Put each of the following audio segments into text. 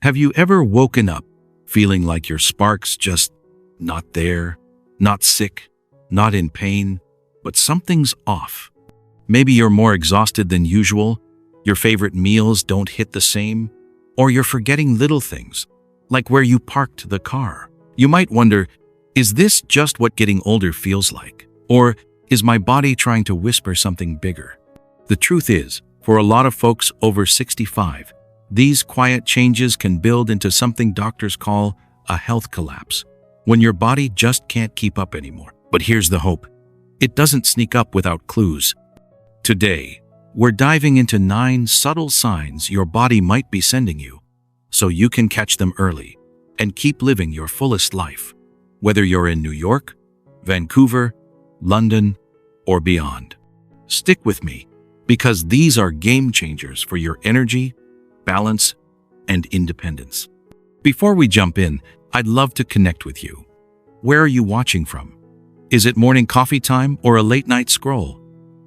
Have you ever woken up feeling like your spark's just not there, not sick, not in pain, but something's off? Maybe you're more exhausted than usual, your favorite meals don't hit the same, or you're forgetting little things, like where you parked the car. You might wonder, is this just what getting older feels like? Or is my body trying to whisper something bigger? The truth is, for a lot of folks over 65, these quiet changes can build into something doctors call a health collapse, when your body just can't keep up anymore. But here's the hope. It doesn't sneak up without clues. Today, we're diving into 9 subtle signs your body might be sending you, so you can catch them early and keep living your fullest life, whether you're in New York, Vancouver, London, or beyond. Stick with me, because these are game changers for your energy, balance, and independence. Before we jump in, I'd love to connect with you. Where are you watching from? Is it morning coffee time or a late night scroll?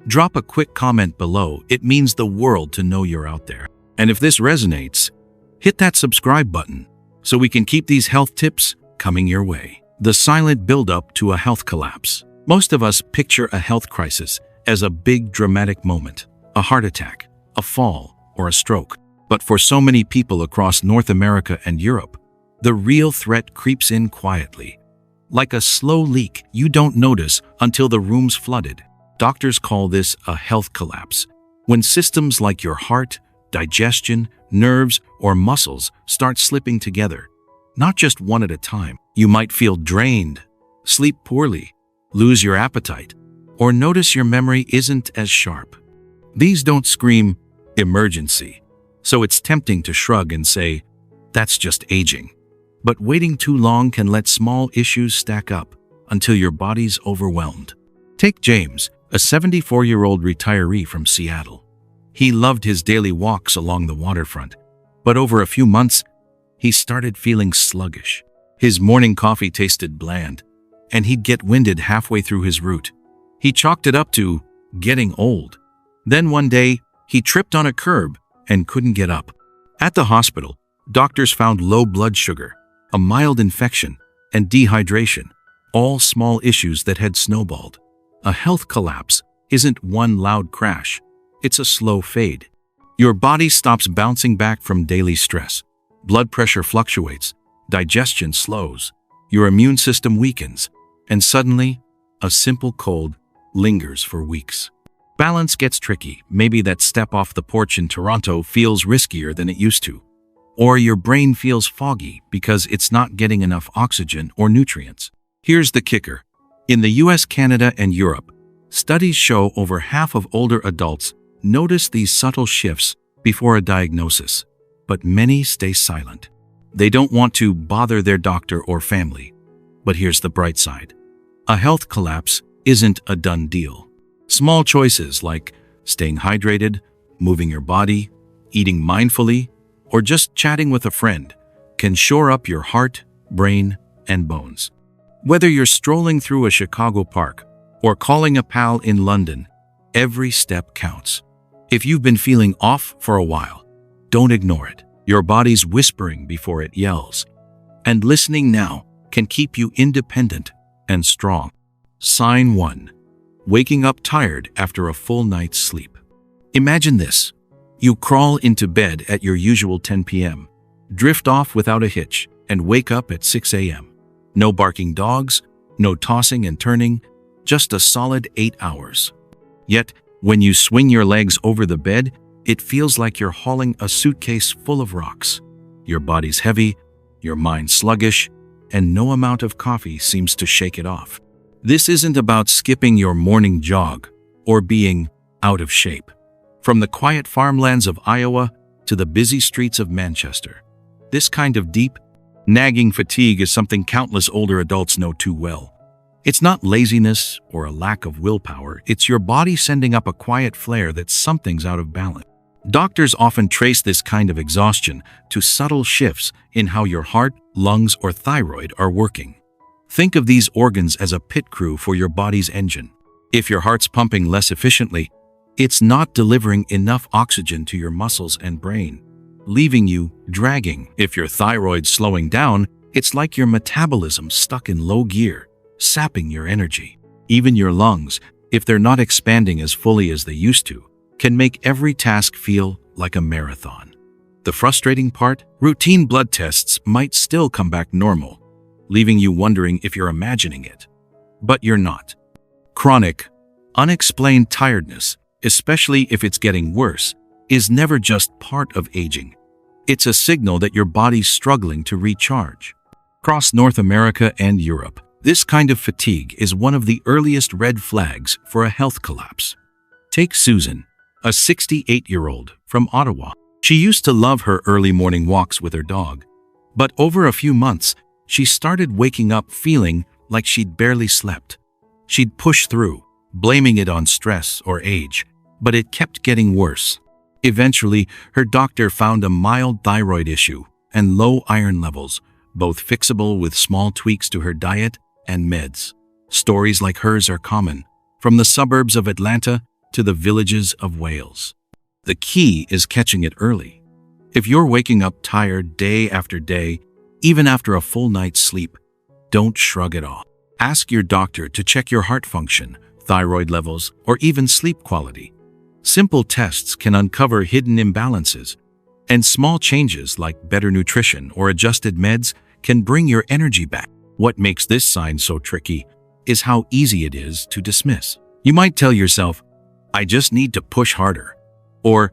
Drop a quick comment below. It means the world to know you're out there. And if this resonates, hit that subscribe button so we can keep these health tips coming your way. The silent buildup to a health collapse. Most of us picture a health crisis as a big dramatic moment, a heart attack, a fall, or a stroke. But for so many people across North America and Europe, the real threat creeps in quietly. Like a slow leak you don't notice until the room's flooded. Doctors call this a health collapse, when systems like your heart, digestion, nerves, or muscles start slipping together. Not just one at a time. You might feel drained, sleep poorly, lose your appetite, or notice your memory isn't as sharp. These don't scream emergency, so it's tempting to shrug and say, that's just aging. But waiting too long can let small issues stack up until your body's overwhelmed. Take James, a 74-year-old retiree from Seattle. He loved his daily walks along the waterfront, but over a few months, he started feeling sluggish. His morning coffee tasted bland, and he'd get winded halfway through his route. He chalked it up to getting old. Then one day, he tripped on a curb and couldn't get up. At the hospital, doctors found low blood sugar, a mild infection, and dehydration, all small issues that had snowballed. A health collapse isn't one loud crash. It's a slow fade. Your body stops bouncing back from daily stress. Blood pressure fluctuates, digestion slows, your immune system weakens, and suddenly, a simple cold lingers for weeks. Balance gets tricky. Maybe that step off the porch in Toronto feels riskier than it used to. Or your brain feels foggy because it's not getting enough oxygen or nutrients. Here's the kicker. In the US, Canada, and Europe, studies show over half of older adults notice these subtle shifts before a diagnosis, but many stay silent. They don't want to bother their doctor or family. But here's the bright side. A health collapse isn't a done deal. Small choices like staying hydrated, moving your body, eating mindfully, or just chatting with a friend can shore up your heart, brain, and bones. Whether you're strolling through a Chicago park or calling a pal in London, every step counts. If you've been feeling off for a while, don't ignore it. Your body's whispering before it yells. And listening now can keep you independent and strong. Sign 1. Waking up tired after a full night's sleep. Imagine this. You crawl into bed at your usual 10 p.m., drift off without a hitch, and wake up at 6 a.m. No barking dogs, no tossing and turning, just a solid 8 hours. Yet, when you swing your legs over the bed, it feels like you're hauling a suitcase full of rocks. Your body's heavy, your mind sluggish, and no amount of coffee seems to shake it off. This isn't about skipping your morning jog or being out of shape. From the quiet farmlands of Iowa to the busy streets of Manchester, this kind of deep, nagging fatigue is something countless older adults know too well. It's not laziness or a lack of willpower, it's your body sending up a quiet flare that something's out of balance. Doctors often trace this kind of exhaustion to subtle shifts in how your heart, lungs, or thyroid are working. Think of these organs as a pit crew for your body's engine. If your heart's pumping less efficiently, it's not delivering enough oxygen to your muscles and brain. leaving you dragging. If your thyroid's slowing down, it's like your metabolism stuck in low gear, sapping your energy. Even your lungs, if they're not expanding as fully as they used to, can make every task feel like a marathon. The frustrating part? Routine blood tests might still come back normal, leaving you wondering if you're imagining it. But you're not. Chronic, unexplained tiredness, especially if it's getting worse, is never just part of aging. It's a signal that your body's struggling to recharge. Across North America and Europe, this kind of fatigue is one of the earliest red flags for a health collapse. Take Susan, a 68-year-old from Ottawa. She used to love her early morning walks with her dog, but over a few months, she started waking up feeling like she'd barely slept. She'd push through, blaming it on stress or age, but it kept getting worse. Eventually, her doctor found a mild thyroid issue and low iron levels, both fixable with small tweaks to her diet and meds. Stories like hers are common, from the suburbs of Atlanta to the villages of Wales. The key is catching it early. If you're waking up tired day after day, even after a full night's sleep, don't shrug it off. Ask your doctor to check your heart function, thyroid levels, or even sleep quality. Simple tests can uncover hidden imbalances, and small changes like better nutrition or adjusted meds can bring your energy back. What makes this sign so tricky is how easy it is to dismiss. You might tell yourself, "I just need to push harder," or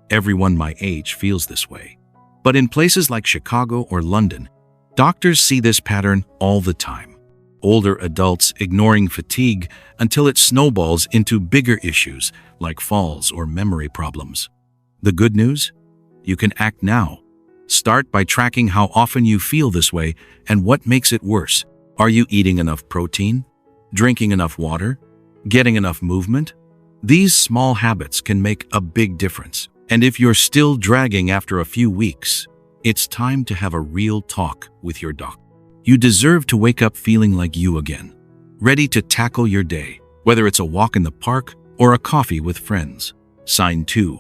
"Everyone my age feels this way." But in places like Chicago or London, doctors see this pattern all the time. Older adults ignoring fatigue until it snowballs into bigger issues like falls or memory problems. The good news? You can act now. Start by tracking how often you feel this way and what makes it worse. Are you eating enough protein? Drinking enough water? Getting enough movement? These small habits can make a big difference. And if you're still dragging after a few weeks, it's time to have a real talk with your doctor. You deserve to wake up feeling like you again, ready to tackle your day, whether it's a walk in the park or a coffee with friends. Sign 2.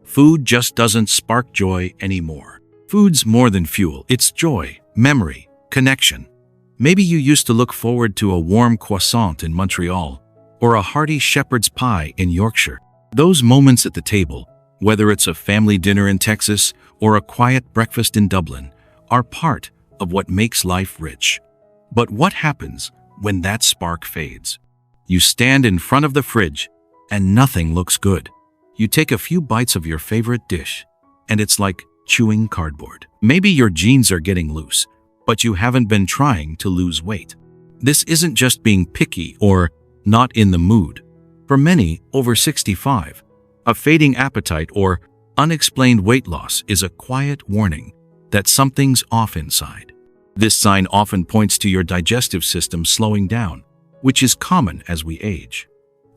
Food just doesn't spark joy anymore. Food's more than fuel. It's joy, memory, connection. Maybe you used to look forward to a warm croissant in Montreal or a hearty shepherd's pie in Yorkshire. Those moments at the table, whether it's a family dinner in Texas or a quiet breakfast in Dublin, are part of what makes life rich. But what happens when that spark fades? You stand in front of the fridge and nothing looks good. You take a few bites of your favorite dish and it's like chewing cardboard. Maybe your jeans are getting loose, but you haven't been trying to lose weight. This isn't just being picky or not in the mood. For many over 65, a fading appetite or unexplained weight loss is a quiet warning that something's off inside. This sign often points to your digestive system slowing down, which is common as we age.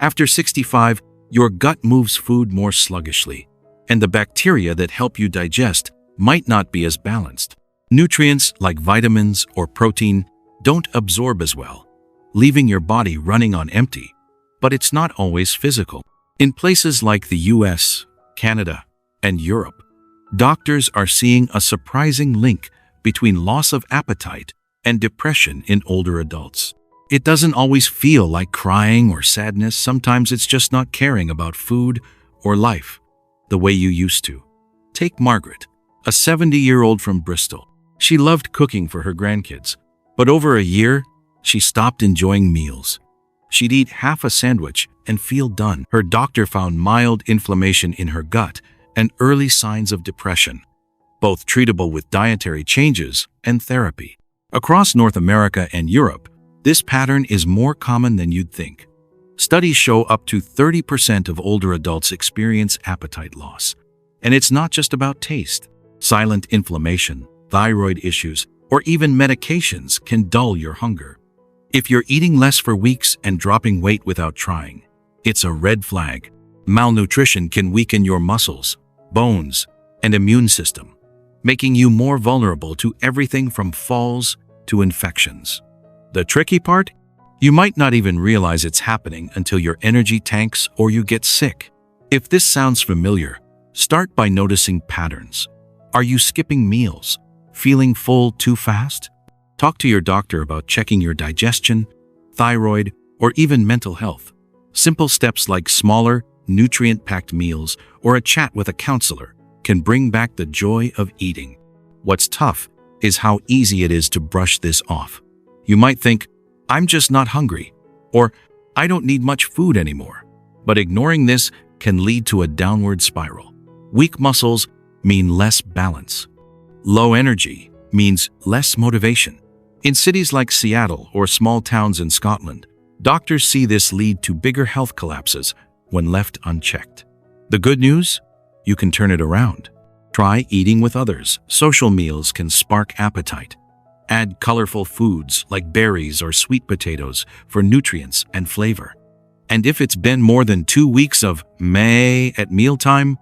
After 65, your gut moves food more sluggishly, and the bacteria that help you digest might not be as balanced. Nutrients like vitamins or protein don't absorb as well, leaving your body running on empty. But it's not always physical. In places like the US, Canada, and Europe, doctors are seeing a surprising link between loss of appetite and depression in older adults. It doesn't always feel like crying or sadness. Sometimes it's just not caring about food or life the way you used to. Take Margaret, a 70-year-old from Bristol. She loved cooking for her grandkids, but over a year, she stopped enjoying meals. She'd eat half a sandwich and feel done. Her doctor found mild inflammation in her gut and early signs of depression, both treatable with dietary changes and therapy. Across North America and Europe, this pattern is more common than you'd think. Studies show up to 30% of older adults experience appetite loss. And it's not just about taste. Silent inflammation, thyroid issues, or even medications can dull your hunger. If you're eating less for weeks and dropping weight without trying, it's a red flag. Malnutrition can weaken your muscles, bones, and immune system, making you more vulnerable to everything from falls to infections. The tricky part? You might not even realize it's happening until your energy tanks or you get sick. If this sounds familiar, start by noticing patterns. Are you skipping meals? Feeling full too fast? Talk to your doctor about checking your digestion, thyroid, or even mental health. Simple steps like smaller, nutrient-packed meals or a chat with a counselor can bring back the joy of eating. What's tough is how easy it is to brush this off. You might think, I'm just not hungry, or I don't need much food anymore. But ignoring this can lead to a downward spiral. Weak muscles mean less balance. Low energy means less motivation. In cities like Seattle or small towns in Scotland, doctors see this lead to bigger health collapses when left unchecked. The good news? You can turn it around. Try eating with others. Social meals can spark appetite. Add colorful foods like berries or sweet potatoes for nutrients and flavor. And if it's been more than 2 weeks of meh at mealtime,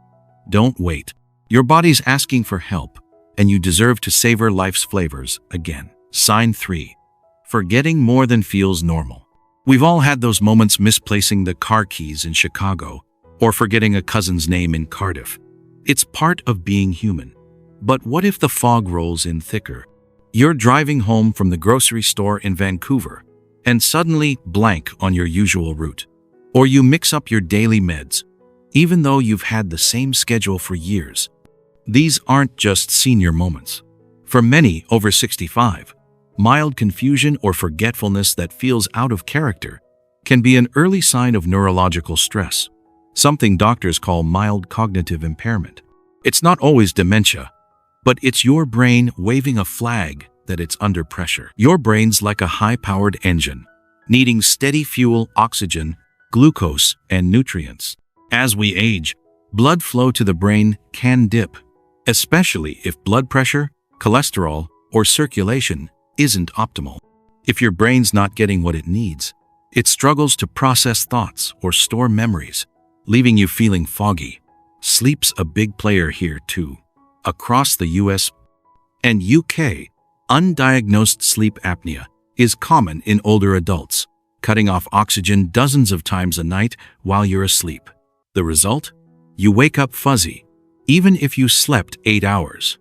don't wait. Your body's asking for help, and you deserve to savor life's flavors again. Sign 3. Forgetting more than feels normal. We've all had those moments misplacing the car keys in Chicago or forgetting a cousin's name in Cardiff. It's part of being human. But what if the fog rolls in thicker? You're driving home from the grocery store in Vancouver and suddenly blank on your usual route. Or you mix up your daily meds, even though you've had the same schedule for years. These aren't just senior moments. For many over 65, mild confusion or forgetfulness that feels out of character can be an early sign of neurological stress, something doctors call mild cognitive impairment. It's not always dementia, but it's your brain waving a flag that it's under pressure. Your brain's like a high-powered engine, needing steady fuel, oxygen, glucose, and nutrients. As we age, blood flow to the brain can dip, especially if blood pressure, cholesterol, or circulation isn't optimal. If your brain's not getting what it needs, it struggles to process thoughts or store memories, leaving you feeling foggy. Sleep's a big player here too. Across the US and UK, undiagnosed sleep apnea is common in older adults, cutting off oxygen dozens of times a night while you're asleep. The result? You wake up fuzzy, even if you slept 8 hours.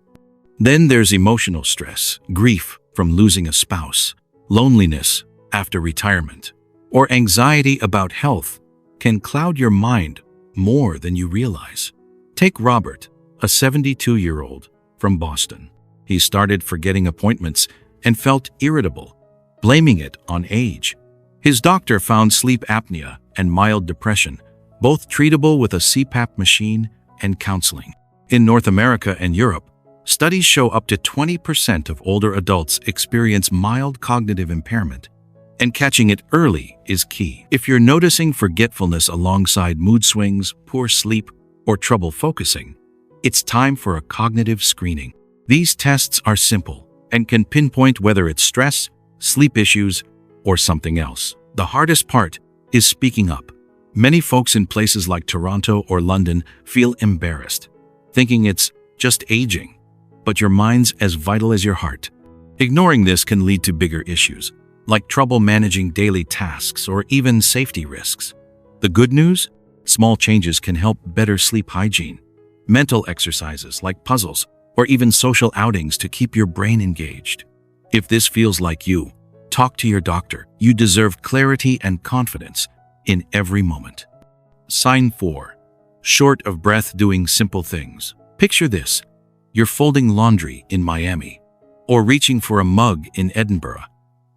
Then there's emotional stress, grief from losing a spouse, loneliness after retirement, or anxiety about health can cloud your mind more than you realize. Take Robert, a 72-year-old from Boston. He started forgetting appointments and felt irritable, blaming it on age. His doctor found sleep apnea and mild depression, both treatable with a CPAP machine and counseling. In North America and Europe, studies show up to 20% of older adults experience mild cognitive impairment, and catching it early is key. If you're noticing forgetfulness alongside mood swings, poor sleep, or trouble focusing, it's time for a cognitive screening. These tests are simple and can pinpoint whether it's stress, sleep issues, or something else. The hardest part is speaking up. Many folks in places like Toronto or London feel embarrassed, thinking it's just aging, but your mind's as vital as your heart. Ignoring this can lead to bigger issues, like trouble managing daily tasks or even safety risks. The good news? Small changes can help better sleep hygiene. Mental exercises like puzzles or even social outings to keep your brain engaged. If this feels like you, talk to your doctor. You deserve clarity and confidence in every moment. Sign 4. Short of breath doing simple things. Picture this. You're folding laundry in Miami or reaching for a mug in Edinburgh,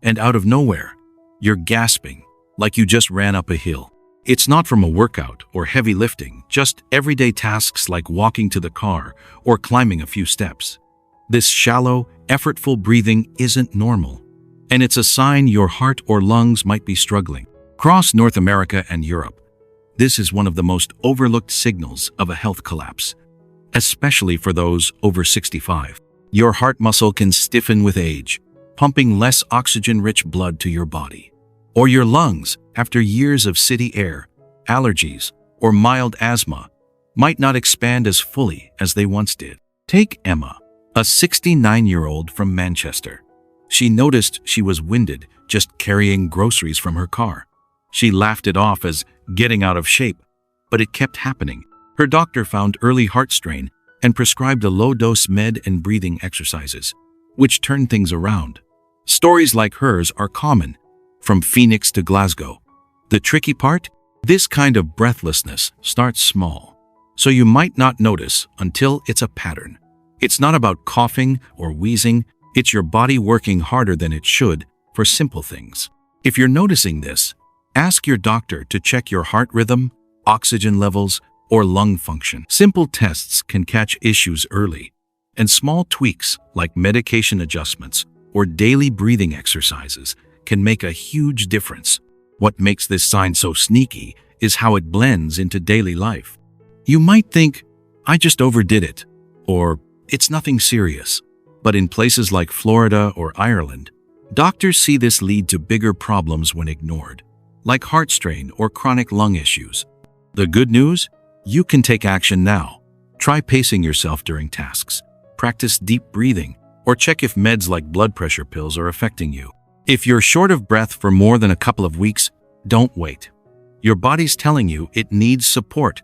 and out of nowhere, you're gasping like you just ran up a hill. It's not from a workout or heavy lifting, just everyday tasks like walking to the car or climbing a few steps. This shallow, effortful breathing isn't normal, and it's a sign your heart or lungs might be struggling. Across North America and Europe, this is one of the most overlooked signals of a health collapse, especially for those over 65. Your heart muscle can stiffen with age, pumping less oxygen-rich blood to your body. Or your lungs, after years of city air, allergies, or mild asthma, might not expand as fully as they once did. Take Emma, a 69-year-old from Manchester. She noticed she was winded just carrying groceries from her car. She laughed it off as getting out of shape, but it kept happening. Her doctor found early heart strain and prescribed a low-dose med and breathing exercises, which turned things around. Stories like hers are common, from Phoenix to Glasgow. The tricky part? This kind of breathlessness starts small, so you might not notice until it's a pattern. It's not about coughing or wheezing, it's your body working harder than it should for simple things. If you're noticing this, ask your doctor to check your heart rhythm, oxygen levels, or lung function. Simple tests can catch issues early, and small tweaks like medication adjustments or daily breathing exercises can make a huge difference. What makes this sign so sneaky is how it blends into daily life. You might think, I just overdid it, or it's nothing serious. But in places like Florida or Ireland, doctors see this lead to bigger problems when ignored, like heart strain or chronic lung issues. The good news? You can take action now. Try pacing yourself during tasks, practice deep breathing, or check if meds like blood pressure pills are affecting you. If you're short of breath for more than a couple of weeks, don't wait. Your body's telling you it needs support,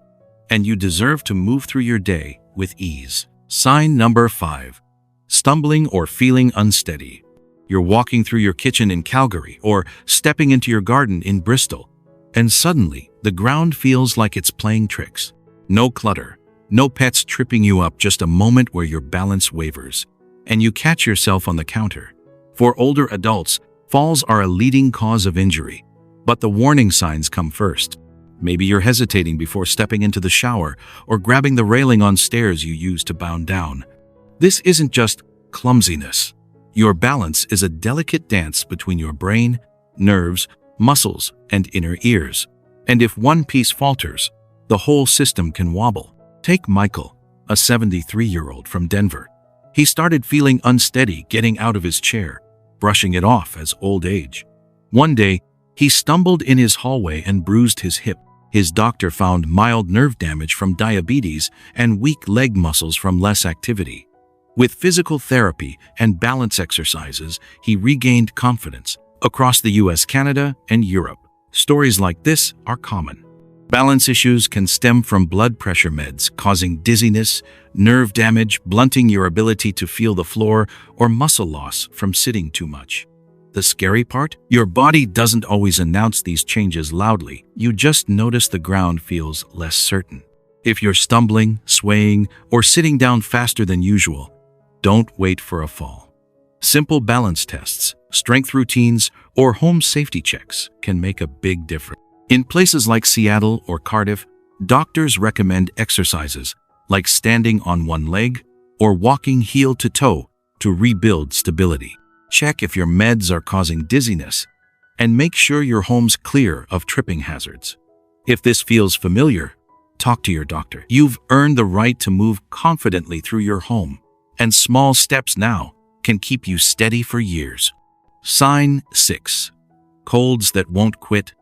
and you deserve to move through your day with ease. Sign number 5. Stumbling or feeling unsteady. You're walking through your kitchen in Calgary or stepping into your garden in Bristol, and suddenly the ground feels like it's playing tricks. No clutter, no pets tripping you up, just a moment where your balance wavers, and you catch yourself on the counter. For older adults, falls are a leading cause of injury, but the warning signs come first. Maybe you're hesitating before stepping into the shower or grabbing the railing on stairs you use to bound down. This isn't just clumsiness. Your balance is a delicate dance between your brain, nerves, muscles, and inner ears. And if one piece falters, the whole system can wobble. Take Michael, a 73-year-old from Denver. He started feeling unsteady getting out of his chair, brushing it off as old age. One day, he stumbled in his hallway and bruised his hip. His doctor found mild nerve damage from diabetes and weak leg muscles from less activity. With physical therapy and balance exercises, he regained confidence. Across the US, Canada, and Europe, stories like this are common. Balance issues can stem from blood pressure meds causing dizziness, nerve damage, blunting your ability to feel the floor, or muscle loss from sitting too much. The scary part? Your body doesn't always announce these changes loudly. You just notice the ground feels less certain. If you're stumbling, swaying, or sitting down faster than usual, don't wait for a fall. Simple balance tests, strength routines, or home safety checks can make a big difference. In places like Seattle or Cardiff, doctors recommend exercises like standing on one leg or walking heel to toe to rebuild stability. Check if your meds are causing dizziness, and make sure your home's clear of tripping hazards. If this feels familiar, talk to your doctor. You've earned the right to move confidently through your home, and small steps now can keep you steady for years. Sign 6. Colds that won't quit,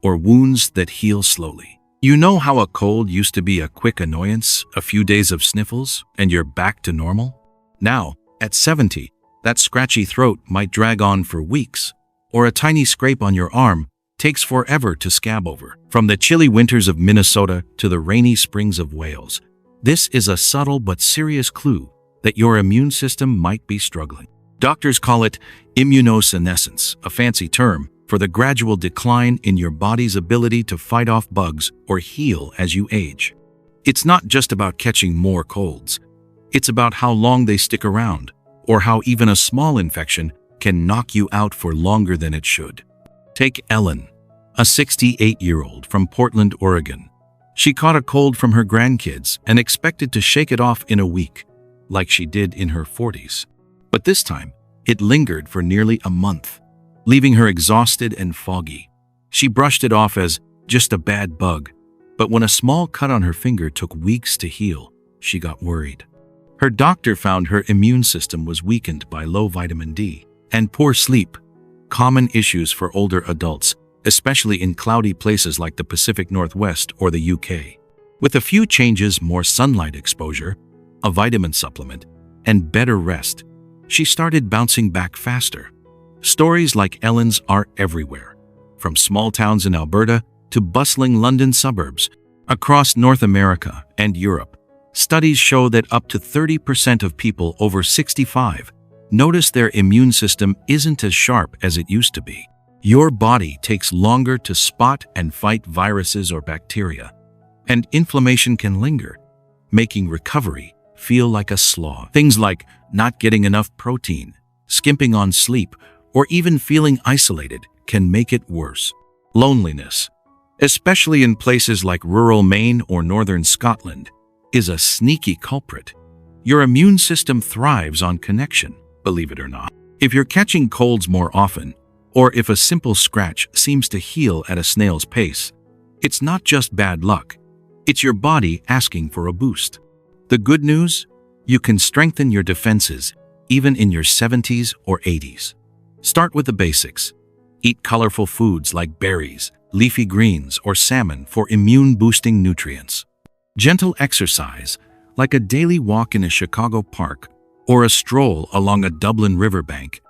or wounds that heal slowly. You know how a cold used to be a quick annoyance, a few days of sniffles, and you're back to normal? Now, at 70, that scratchy throat might drag on for weeks, or a tiny scrape on your arm takes forever to scab over. From the chilly winters of Minnesota to the rainy springs of Wales, this is a subtle but serious clue that your immune system might be struggling. Doctors call it immunosenescence, a fancy term for the gradual decline in your body's ability to fight off bugs or heal as you age. It's not just about catching more colds. It's about how long they stick around, or how even a small infection can knock you out for longer than it should. Take Ellen, a 68-year-old from Portland, Oregon. She caught a cold from her grandkids and expected to shake it off in a week, like she did in her 40s. But this time, it lingered for nearly a month, leaving her exhausted and foggy. She brushed it off as just a bad bug, but when a small cut on her finger took weeks to heal, she got worried. Her doctor found her immune system was weakened by low vitamin D and poor sleep, common issues for older adults, especially in cloudy places like the Pacific Northwest or the UK. With a few changes, more sunlight exposure, a vitamin supplement, and better rest, she started bouncing back faster. Stories like Ellen's are everywhere, from small towns in Alberta to bustling London suburbs. Across North America and Europe, Studies show that up to 30% of people over 65 notice their immune system isn't as sharp as it used to be. Your body takes longer to spot and fight viruses or bacteria, and inflammation can linger, making recovery feel like a slog. Things like not getting enough protein, skimping on sleep, or even feeling isolated can make it worse. Loneliness, especially in places like rural Maine or northern Scotland, is a sneaky culprit. Your immune system thrives on connection, believe it or not. If you're catching colds more often, or if a simple scratch seems to heal at a snail's pace, it's not just bad luck. It's your body asking for a boost. The good news? You can strengthen your defenses even in your 70s or 80s. Start with the basics. Eat colorful foods like berries, leafy greens, or salmon for immune-boosting nutrients. Gentle exercise, like a daily walk in a Chicago park or a stroll along a Dublin riverbank,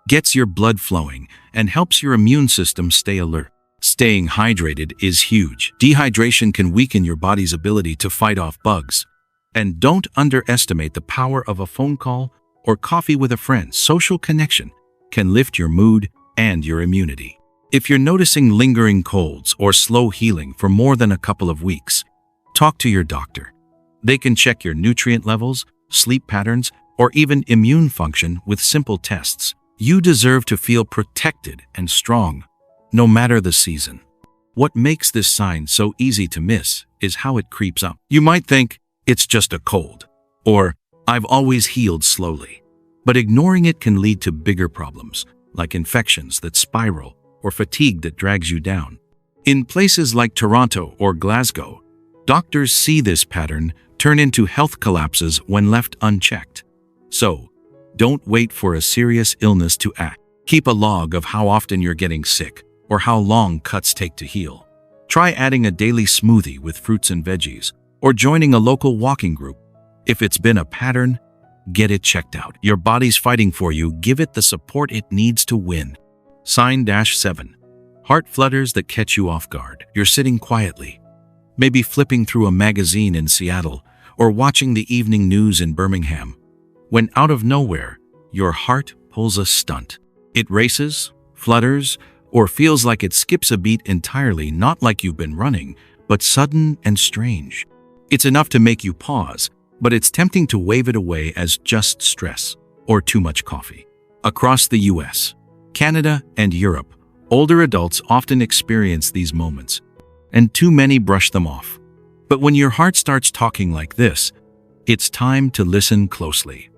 gets your blood flowing and helps your immune system stay alert. Staying hydrated is huge. Dehydration can weaken your body's ability to fight off bugs. And don't underestimate the power of a phone call or coffee with a friend. Social connection can lift your mood and your immunity. If you're noticing lingering colds or slow healing for more than a couple of weeks, talk to your doctor. They can check your nutrient levels, sleep patterns, or even immune function with simple tests. You deserve to feel protected and strong, no matter the season. What makes this sign so easy to miss is how it creeps up. You might think it's just a cold, or I've always healed slowly. But ignoring it can lead to bigger problems, like infections that spiral or fatigue that drags you down. In places like Toronto or Glasgow, doctors see this pattern turn into health collapses when left unchecked. So, don't wait for a serious illness to act. Keep a log of how often you're getting sick or how long cuts take to heal. Try adding a daily smoothie with fruits and veggies or joining a local walking group. If it's been a pattern, get it checked out. Your body's fighting for you. Give it the support it needs to win. Sign-7. Heart flutters that catch you off guard. You're sitting quietly, maybe flipping through a magazine in Seattle or watching the evening news in Birmingham, when out of nowhere, your heart pulls a stunt. It races, flutters, or feels like it skips a beat entirely, not like you've been running, but sudden and strange. It's enough to make you pause, but it's tempting to wave it away as just stress or too much coffee. Across the US, Canada, and Europe, older adults often experience these moments, and too many brush them off. But when your heart starts talking like this, it's time to listen closely.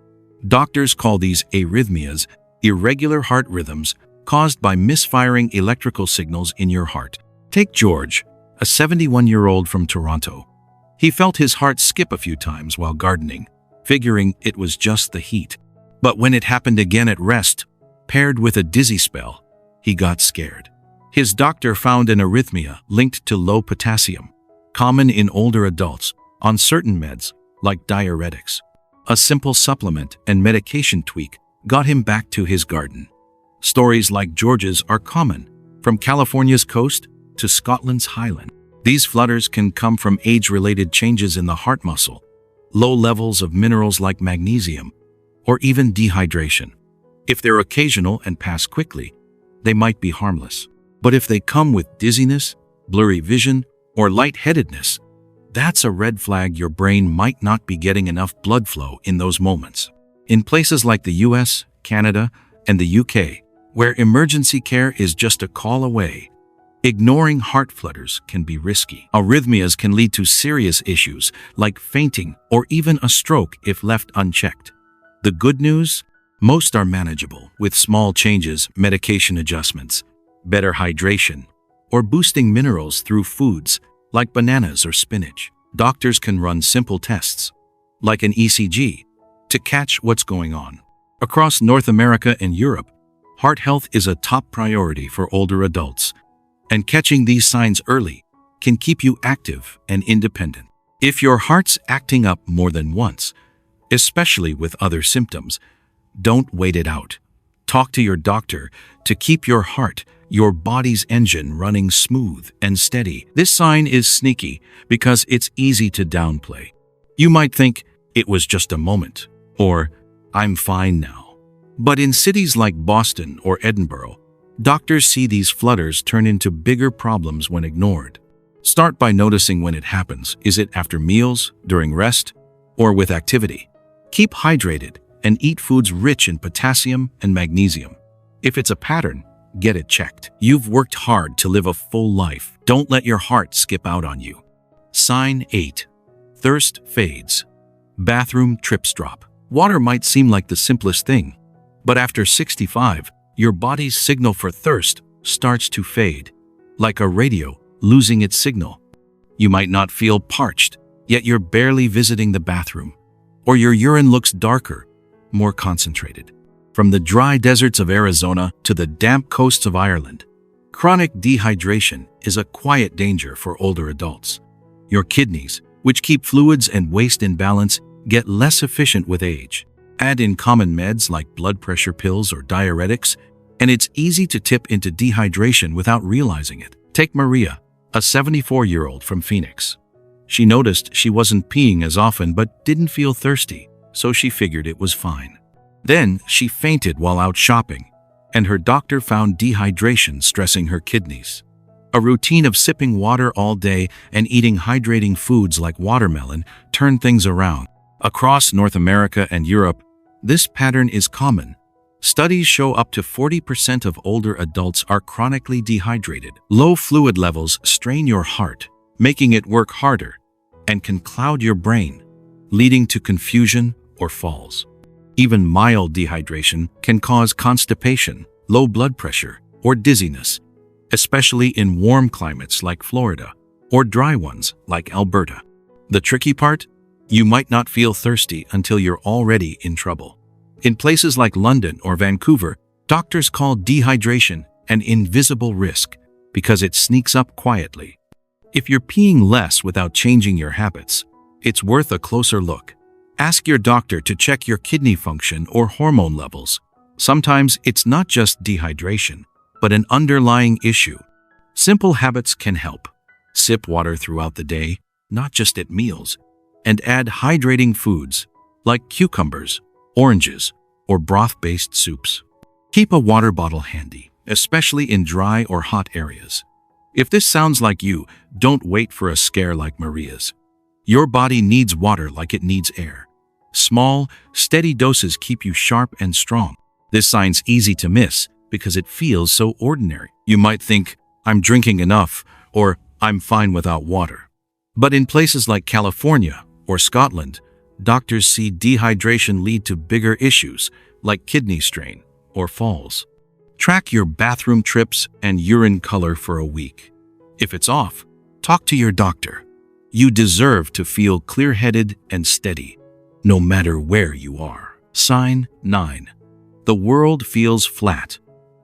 Doctors call these arrhythmias, irregular heart rhythms caused by misfiring electrical signals in your heart. Take George, a 71-year-old from Toronto. He felt his heart skip a few times while gardening, figuring it was just the heat. But when it happened again at rest, paired with a dizzy spell, he got scared. His doctor found an arrhythmia linked to low potassium, common in older adults, on certain meds like diuretics. A simple supplement and medication tweak got him back to his garden. Stories like George's are common, from California's coast to Scotland's highland. These flutters can come from age-related changes in the heart muscle, low levels of minerals like magnesium, or even dehydration. If they're occasional and pass quickly, they might be harmless. But if they come with dizziness, blurry vision, or lightheadedness, that's a red flag. Your brain might not be getting enough blood flow in those moments. In places like the US, Canada, and the UK, where emergency care is just a call away, ignoring heart flutters can be risky. Arrhythmias can lead to serious issues like fainting or even a stroke if left unchecked. The good news? Most are manageable with small changes, medication adjustments, better hydration, or boosting minerals through foods like bananas or spinach. Doctors can run simple tests, like an ECG, to catch what's going on. Across North America and Europe, heart health is a top priority for older adults, and catching these signs early can keep you active and independent. If your heart's acting up more than once, especially with other symptoms, don't wait it out. Talk to your doctor to keep your heart, your body's engine, running smooth and steady. This sign is sneaky because it's easy to downplay. You might think it was just a moment, or I'm fine now. But in cities like Boston or Edinburgh, doctors see these flutters turn into bigger problems when ignored. Start by noticing when it happens. Is it after meals, during rest, or with activity? Keep hydrated and eat foods rich in potassium and magnesium. If it's a pattern, get it checked. You've worked hard to live a full life. Don't let your heart skip out on you. Sign 8. Thirst fades. Bathroom trips drop. Water might seem like the simplest thing, but after 65, your body's signal for thirst starts to fade, like a radio losing its signal. You might not feel parched, yet you're barely visiting the bathroom, or your urine looks darker, more concentrated. From the dry deserts of Arizona to the damp coasts of Ireland, chronic dehydration is a quiet danger for older adults. Your kidneys, which keep fluids and waste in balance, get less efficient with age. Add in common meds like blood pressure pills or diuretics, and it's easy to tip into dehydration without realizing it. Take Maria, a 74-year-old from Phoenix. She noticed she wasn't peeing as often but didn't feel thirsty, so she figured it was fine. Then she fainted while out shopping, and her doctor found dehydration stressing her kidneys. A routine of sipping water all day and eating hydrating foods like watermelon turned things around. Across North America and Europe, this pattern is common. Studies show up to 40% of older adults are chronically dehydrated. Low fluid levels strain your heart, making it work harder, and can cloud your brain, leading to confusion or falls. Even mild dehydration can cause constipation, low blood pressure, or dizziness, especially in warm climates like Florida or dry ones like Alberta. The tricky part? You might not feel thirsty until you're already in trouble. In places like London or Vancouver, doctors call dehydration an invisible risk because it sneaks up quietly. If you're peeing less without changing your habits, it's worth a closer look. Ask your doctor to check your kidney function or hormone levels. Sometimes it's not just dehydration, but an underlying issue. Simple habits can help. Sip water throughout the day, not just at meals, and add hydrating foods like cucumbers, oranges, or broth-based soups. Keep a water bottle handy, especially in dry or hot areas. If this sounds like you, don't wait for a scare like Maria's. Your body needs water like it needs air. Small, steady doses keep you sharp and strong. This sign's easy to miss because it feels so ordinary. You might think, I'm drinking enough, or I'm fine without water. But in places like California or Scotland, doctors see dehydration lead to bigger issues like kidney strain or falls. Track your bathroom trips and urine color for a week. If it's off, talk to your doctor. You deserve to feel clear-headed and steady, no matter where you are. Sign 9. The world feels flat.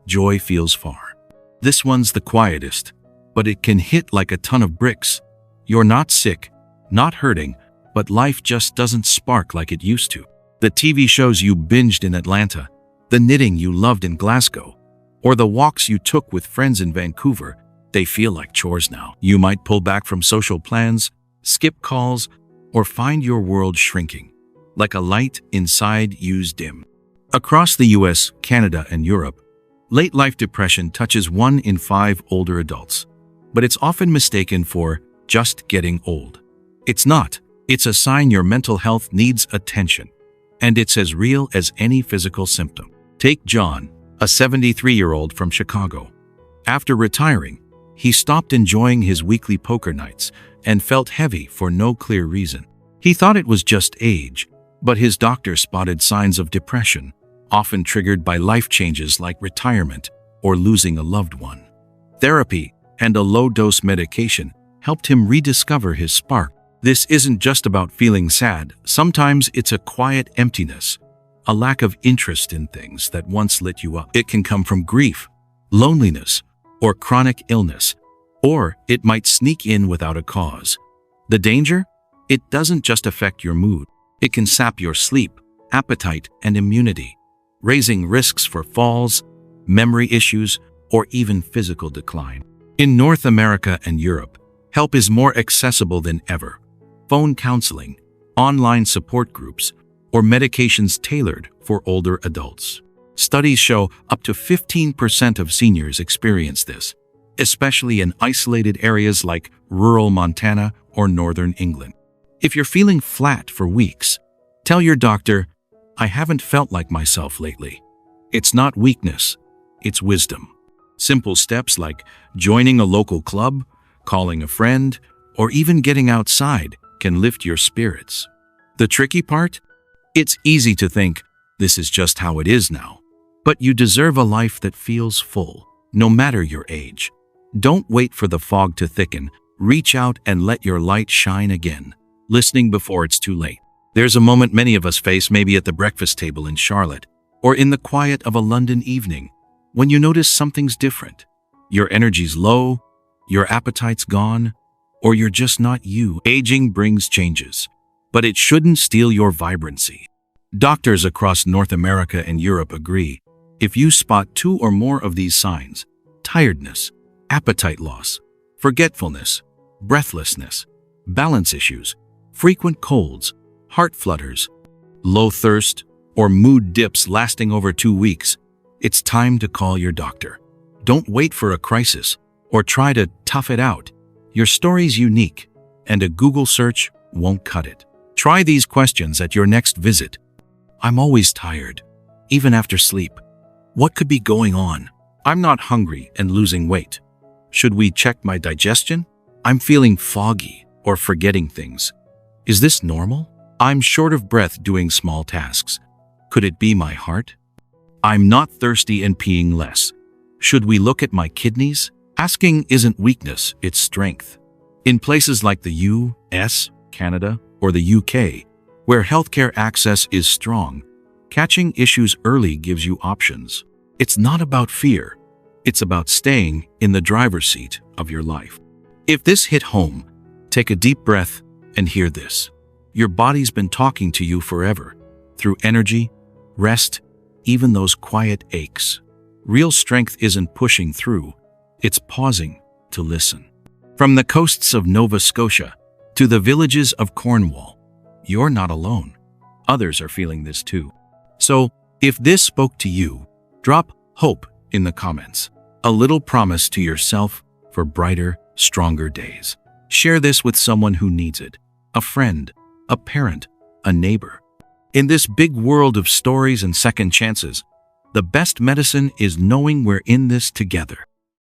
Joy feels far. This one's the quietest, but it can hit like a ton of bricks. You're not sick, not hurting, but life just doesn't spark like it used to. The TV shows you binged in Atlanta, the knitting you loved in Glasgow, or the walks you took with friends in Vancouver, they feel like chores now. You might pull back from social plans, skip calls, or find your world shrinking, like a light inside you's dim. Across the US, Canada, and Europe, late-life depression touches 1 in 5 older adults, but it's often mistaken for just getting old. It's not. It's a sign your mental health needs attention, and it's as real as any physical symptom. Take John, a 73-year-old from Chicago. After retiring, he stopped enjoying his weekly poker nights and felt heavy for no clear reason. He thought it was just age, but his doctor spotted signs of depression, often triggered by life changes like retirement or losing a loved one. Therapy and a low-dose medication helped him rediscover his spark. This isn't just about feeling sad. Sometimes it's a quiet emptiness, a lack of interest in things that once lit you up. It can come from grief, loneliness, or chronic illness, or it might sneak in without a cause. The danger? It doesn't just affect your mood. It can sap your sleep, appetite, and immunity, raising risks for falls, memory issues, or even physical decline. In North America and Europe, help is more accessible than ever. Phone counseling, online support groups, or medications tailored for older adults. Studies show up to 15% of seniors experience this, especially in isolated areas like rural Montana or northern England. If you're feeling flat for weeks, tell your doctor, "I haven't felt like myself lately." It's not weakness, it's wisdom. Simple steps like joining a local club, calling a friend, or even getting outside can lift your spirits. The tricky part? It's easy to think, this is just how it is now. But you deserve a life that feels full, no matter your age. Don't wait for the fog to thicken. Reach out and let your light shine again, listening before it's too late. There's a moment many of us face, maybe at the breakfast table in Charlotte, or in the quiet of a London evening, when you notice something's different. Your energy's low, your appetite's gone, or you're just not you. Aging brings changes, but it shouldn't steal your vibrancy. Doctors across North America and Europe agree, if you spot 2 or more of these signs, tiredness, appetite loss, forgetfulness, breathlessness, balance issues, frequent colds, heart flutters, low thirst, or mood dips lasting over 2 weeks, it's time to call your doctor. Don't wait for a crisis or try to tough it out. Your story's unique, and a Google search won't cut it. Try these questions at your next visit. I'm always tired, even after sleep. What could be going on? I'm not hungry and losing weight. Should we check my digestion? I'm feeling foggy or forgetting things. Is this normal? I'm short of breath doing small tasks. Could it be my heart? I'm not thirsty and peeing less. Should we look at my kidneys? Asking isn't weakness, it's strength. In places like the US, Canada, or the UK, where healthcare access is strong, catching issues early gives you options. It's not about fear. It's about staying in the driver's seat of your life. If this hit home, take a deep breath and hear this. Your body's been talking to you forever, through energy, rest, even those quiet aches. Real strength isn't pushing through, it's pausing to listen. From the coasts of Nova Scotia to the villages of Cornwall, you're not alone. Others are feeling this too. So, if this spoke to you, drop hope in the comments. A little promise to yourself for brighter, stronger days. Share this with someone who needs it. A friend, a parent, a neighbor. In this big world of stories and second chances, the best medicine is knowing we're in this together.